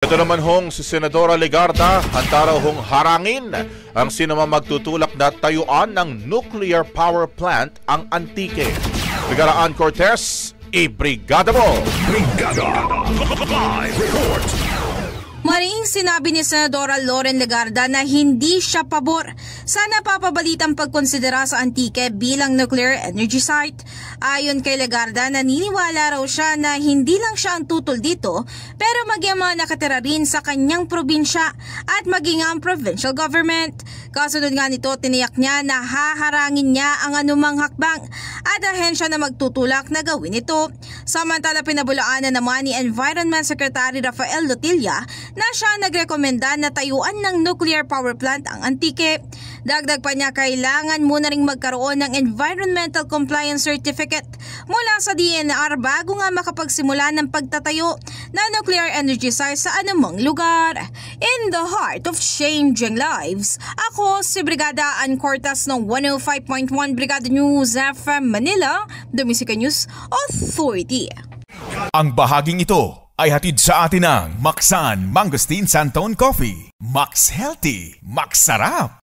Ito naman hong si Senadora Legarda, handa raw hong harangin ang sinumang magtutulak na tayuan ng nuclear power plant ang Antique. Brigada Ann Cortez, ibrigada mo! Brigada! Live report! Maring sinabi ni Senadora Loren Legarda na hindi siya pabor sa napapabalitang pagkonsidera sa Antique bilang nuclear energy site. Ayon kay Legarda, naniniwala raw siya na hindi lang siya ang tutol dito pero maging mga nakatira rin sa kanyang probinsya at maging ang provincial government. Kasunod nga nito, tiniyak niya na haharangin niya ang anumang hakbang at ahensya na magtutulak na gawin ito. Samantala, pinabulaanan naman ni Environment Secretary Rafael Lotilla na siya nagrekomenda na tayuan ng nuclear power plant ang Antique. Dagdag pa niya, kailangan muna ring magkaroon ng Environmental Compliance Certificate mula sa DENR bago nga makapagsimula ng pagtatayo na nuclear energy site sa anumang lugar. In the heart of changing lives, ako si Brigada Ann Cortez ng 105.1 Brigada News FM Manila, The Music News Authority. Ang bahaging ito ay hatid sa atin ng Maxan Mangosteen Santon Coffee. Max Healthy, Max Sarap.